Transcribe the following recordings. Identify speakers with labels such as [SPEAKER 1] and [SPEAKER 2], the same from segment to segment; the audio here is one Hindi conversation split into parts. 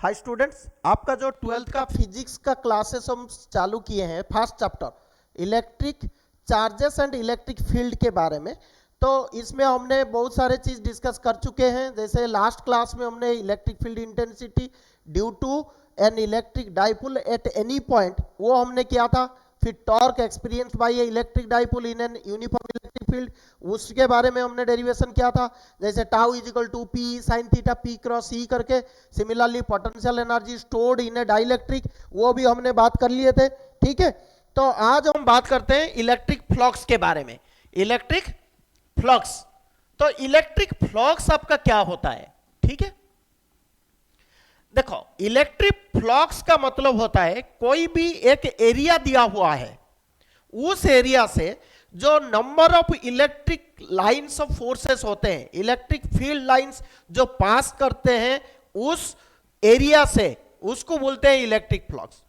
[SPEAKER 1] हाय स्टूडेंट्स, आपका जो 12th का फिजिक्स का क्लासेस हम चालू किए हैं, first chapter electric charges and electric field के बारे में। तो इसमें हमने बहुत सारे चीज डिस्कस कर चुके हैं। जैसे लास्ट क्लास में हमने electric field intensity due to an electric dipole at any point वो हमने किया था। फिर torque experience by a electric dipole in an uniform electric field, उसके बारे में हमने डेरिवेशन किया था। जैसे tau is equal to P sine theta P cross E करके। Similarly potential energy stored in a dielectric, वो भी हमने बात कर लिए थे। ठीक है, तो आज हम बात करते हैं इलेक्ट्रिक फ्लक्स के बारे में। इलेक्ट्रिक फ्लक्स, तो इलेक्ट्रिक फ्लक्स आपका क्या होता है? ठीक है, देखो इलेक्ट्रिक फ्लक्स का मतलब होता है कोई भी एक एरिया दिया हुआ है, उस एरिया से जो number of electric lines of forces होते हैं, इलेक्ट्रिक फील्ड लाइंस जो पास करते हैं उस एरिया से, उसको बोलते हैं इलेक्ट्रिक फ्लक्स।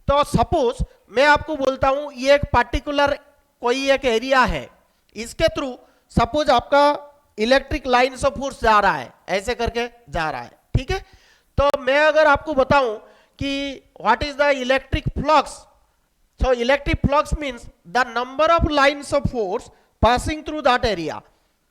[SPEAKER 1] तो सपोज मैं आपको बोलता हूं ये एक पर्टिकुलर कोई एक एरिया है, इसके थ्रू सपोज आपका इलेक्ट्रिक लाइंस ऑफ फोर्स जा रहा है, ऐसे करके जा रहा है। ठीक है, तो मैं अगर आपको बताऊं कि what is the electric flux, so electric flux means the number of lines of force passing through that area.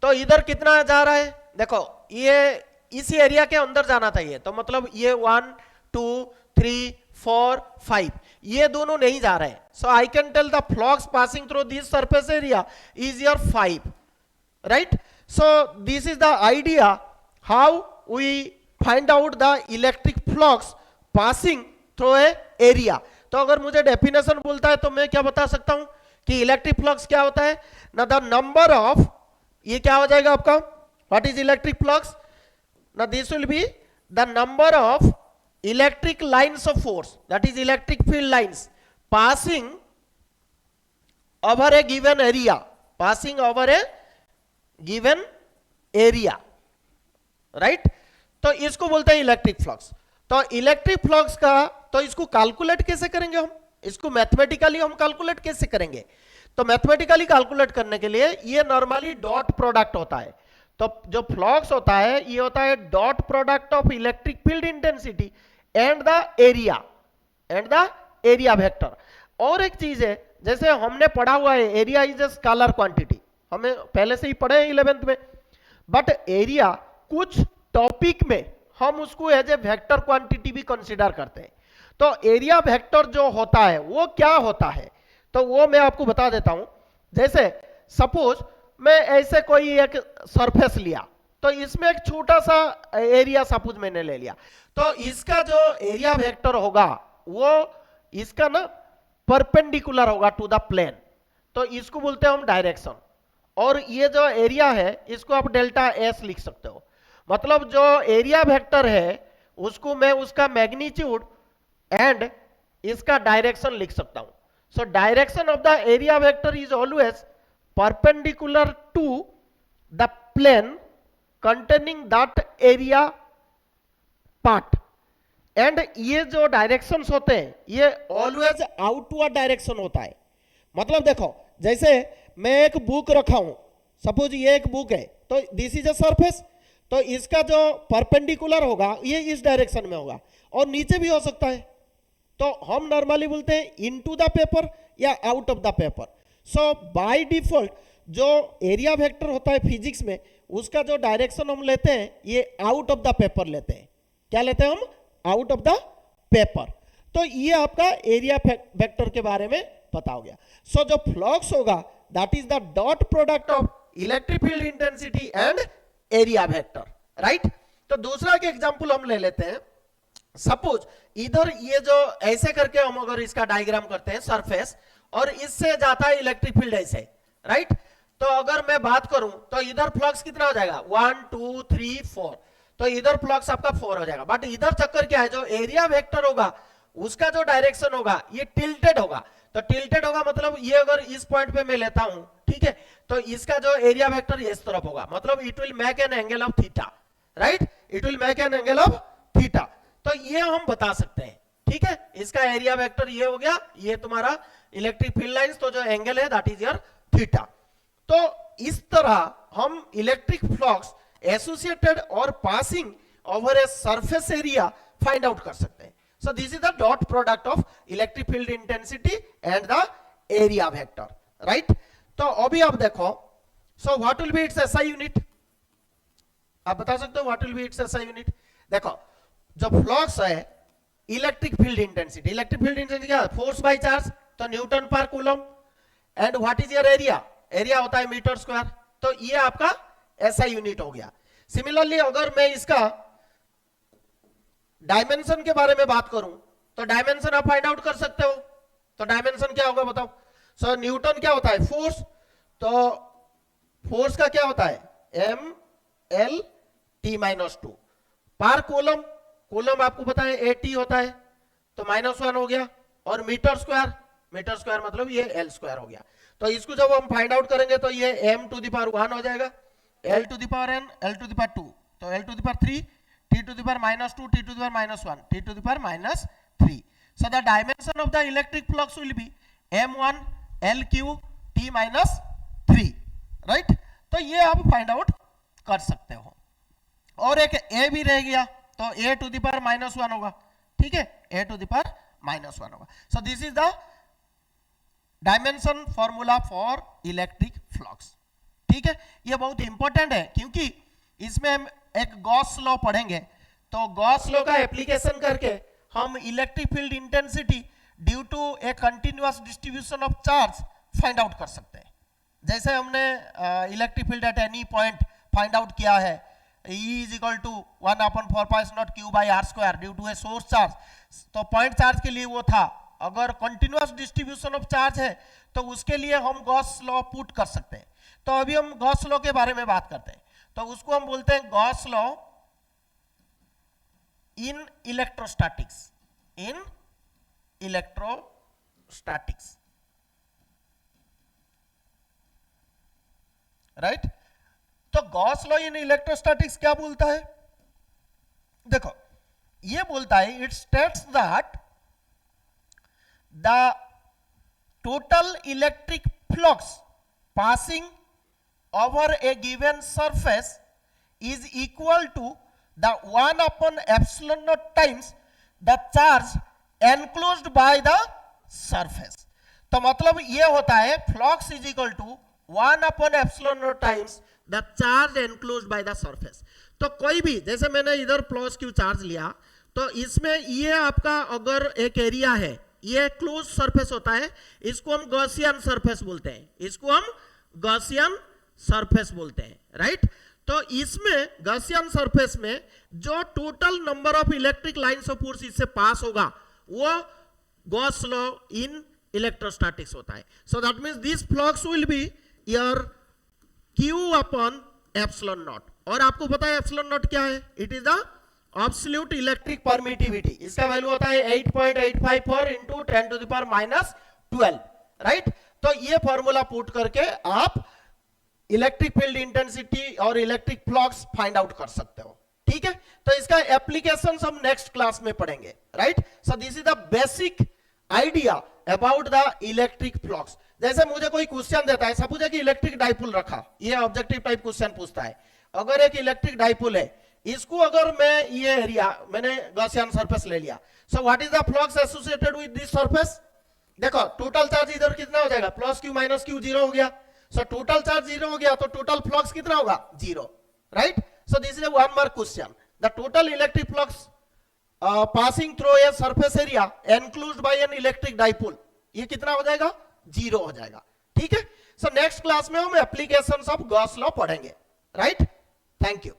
[SPEAKER 1] तो इधर कितना जा रहा है, देखो ये इसी एरिया के अंदर जाना चाहिए, तो मतलब ये 1 2 3 4 5 ये दोनों नहीं जा रहे हैं। So I can tell the flux passing through this surface area is your 5, right? So this is the idea how we find out the electric flux passing through a area. तो अगर मुझे डेफिनेशन बोलता है तो मैं क्या बता सकता हूं कि इलेक्ट्रिक फ्लक्स क्या होता है ना, द नंबर ऑफ, ये क्या हो जाएगा आपका, व्हाट इज इलेक्ट्रिक फ्लक्स ना, this will be the number of electric lines of force, that is electric field lines passing over A given area, passing over A given area, right? तो इसको बोलते हैं इलेक्ट्रिक फ्लक्स। तो इलेक्ट्रिक फ्लक्स का, तो इसको कैलकुलेट कैसे करेंगे हम, इसको मैथमेटिकली हम कैलकुलेट कैसे करेंगे? तो मैथमेटिकली कैलकुलेट करने के लिए ये नॉर्मली डॉट प्रोडक्ट होता है। तो जो फ्लक्स होता है ये होता है dot product of electric field intensity and the area vector. और एक चीज है, जैसे हमने पढ़ा हुआ है area is a scalar quantity, हमें पहले से ही पढ़े हैं 11th में, बट एरिया कुछ टॉपिक में हम उसको एज ए वेक्टर क्वांटिटी भी कंसीडर करते हैं। तो एरिया वेक्टर जो होता है वो क्या होता है, तो वो मैं आपको बता देता हूं। जैसे सपोज मैं ऐसे कोई एक सरफेस लिया, तो इसमें एक छोटा सा एरिया सपोज मैंने ले लिया, तो इसका जो एरिया वेक्टर होगा वो इसका ना परपेंडिकुलर होगा टू द प्लेन, तो इसको बोलते हैं हम डायरेक्शन। और ये जो एरिया है इसको आप डेल्टा एस लिख सकते हो, मतलब जो एरिया वेक्टर है उसको मैं उसका मैग्नीट्यूड एंड इसका डायरेक्शन लिख सकता हूं। So direction of the area vector is always perpendicular to the plane containing that area part. And ये जो डायरेक्शंस होते हैं ये ऑलवेज आउटवर्ड डायरेक्शन होता है। मतलब देखो, जैसे मैं एक बुक रखा हूं, सपोज ये एक बुक है, तो दिस इज अ सरफेस, तो इसका जो परपेंडिकुलर होगा ये इस डायरेक्शन में होगा और नीचे भी हो सकता है, तो हम नॉर्मली बोलते हैं इनटू द पेपर या out of the paper. So by default जो एरिया वेक्टर होता है फिजिक्स में, उसका जो डायरेक्शन हम लेते हैं ये आउट ऑफ द पेपर लेते हैं। क्या लेते हैं हम? Out of the paper. तो ये आपका एरिया वेक्टर के बारे में पता हो गया। सो जो फ्लक्स होगा that is the dot product of electric field intensity and area vector, right? तो दूसरा के एग्जांपल हम ले लेते हैं। सपोज इधर ये जो ऐसे करके हम अगर इसका डायग्राम करते हैं सरफेस, और इससे जाता है इलेक्ट्रिक फील्ड ऐसे, राइट? तो अगर मैं बात करूं तो इधर फ्लक्स कितना हो जाएगा 1 2 3 4, तो इधर फ्लक्स आपका 4 हो जाएगा। बट इधर चक्कर क्या है, जो एरिया वेक्टर होगा उसका जो डायरेक्शन होगा ये टिल्टेड होगा। तो टिल्टेड होगा मतलब ये अगर इस पॉइंट पे मैं लेता हूं, ठीक है, तो इसका जो एरिया वेक्टर इस तरफ होगा, मतलब it will make an angle of theta, right? It will make an angle of theta. तो ये हम बता सकते हैं, ठीक है, इसका एरिया वेक्टर ये हो गया, ये तुम्हारा इलेक्ट्रिक फील्ड लाइंस, तो जो एंगल है दैट इज योर थीटा। तो इस तरह हम इलेक्ट्रिक फ्लक्स एसोसिएटेड और passing over a surface area find out कर सकते हैं. सो this is the dot product of electric field intensity and the area vector, right. तो अभी आप देखो, so what will be it's SI unit, आप बता सकते हो what will be it's SI unit. देखो जो फ्लक्स है electric field intensity, electric field intensity क्या है, फोर्स बाय चार्ज, तो न्यूटन पर coulomb. And what is your area, area होता है मीटर स्क्वायर. तो ये आपका एसआई यूनिट हो गया. सिमिलरली अगर मैं इसका डायमेंशन के बारे में बात करूं तो डायमेंशन आप फाइंड आउट कर सकते हो. तो डायमेंशन क्या होगा बताओ. सो न्यूटन क्या होता है, फोर्स, तो फोर्स का क्या होता है M L T minus two पर कूलम. कूलम आपको पता है एटी होता है, तो -1 हो गया. और मीटर स्क्वायर, मीटर स्क्वायर मतलब ये एल स्क्वायर हो गया. तो इसको जब हम फाइंड आउट करेंगे तो ये m टू द पावर 1 हो जाएगा, l to the power n, l to the power 2, तो l to the power 3, t to the power -2, t to the power -1, t to the power -3. So the dimension of the electric flux will be m1 l3 t -3, right. तो ये आप फाइंड आउट कर सकते हो. और एक a भी रह गया, तो a टू द पावर -1 होगा, ठीक है, a टू द पावर -1 होगा. सो this is the dimension formula for electric flux, ठीक है. ये बहुत इंपॉर्टेंट है क्योंकि इसमें हम एक गॉस लॉ पढ़ेंगे. तो गॉस लॉ का एप्लीकेशन करके हम electric field intensity due to a continuous distribution of charge find out कर सकते हैं. जैसे हमने electric field at any point find out किया है, E is equal to 1/4π0 q by r square due to a source charge. तो पॉइंट चार्ज के लिए वो था. अगर कंटिन्यूअस डिस्ट्रीब्यूशन ऑफ चार्ज है तो उसके लिए हम गॉस लॉ पुट कर सकते हैं. तो अभी हम गॉस लॉ के बारे में बात करते हैं. तो उसको हम बोलते हैं Gauss law in electrostatics, in electrostatics, right. तो गॉस लॉ इन इलेक्ट्रोस्टैटिक्स क्या बोलता है, देखो ये बोलता है, it states that the total electric flux passing over a given surface is equal to the 1/epsilon naught times the charge enclosed by the surface. तो मतलब ये होता है flux is equal to 1/epsilon naught times the charge enclosed by the surface. तो कोई भी, जैसे मैंने इधर प्लस क्यू चार्ज लिया, तो इसमें ये आपका अगर एक एरिया है, ये क्लोज सरफेस होता है, इसको हम गॉसियन सरफेस बोलते हैं, इसको हम गॉसियन सरफेस बोलते हैं, राइट. तो इसमें गॉसियन सरफेस में जो total number of electric lines of force इससे पास होगा वो गॉस लॉ इन इलेक्ट्रोस्टैटिक्स होता है. So that means this flux will be your q upon epsilon not. और आपको पता है एप्सिलॉन नॉट क्या है, it is the absolute electric permittivity. इसका वैल्यू होता है 8.854 into 10 to the power -12, right. तो ये फॉर्मूला पुट करके आप इलेक्ट्रिक फील्ड इंटेंसिटी और इलेक्ट्रिक फ्लक्स फाइंड आउट कर सकते हो, ठीक है. तो इसका एप्लीकेशन हम नेक्स्ट क्लास में पढ़ेंगे, right. So this is the basic idea about the electric flux. जैसे मुझे कोई क्वेश्चन देता है, सपोज कि इलेक्ट्रिक डाइपोल रखा, ये ऑब्जेक्टिव टाइप क्वेश्चन पूछता है. अगर एक इलेक्ट्रिक डाइपोल है, इसको अगर मैं ये एरिया, मैंने गॉसियन सरफेस ले लिया, so what is the flux associated with this surface. देखो टोटल चार्ज इधर कितना हो जाएगा, प्लस क्यू माइनस क्यू 0 हो गया. सो टोटल चार्ज 0 हो गया, तो टोटल फ्लक्स कितना होगा 0, right. So this is a 1 mark question. The total electric flux passing through a surface area enclosed bye N electric dipole, ये कितना हो जाएगा 0 हो जाएगा, ठीक है. सो नेक्स्ट क्लास में हम एप्लीकेशंस ऑफ गॉस लॉ पढ़ेंगे, राइट. Thank you.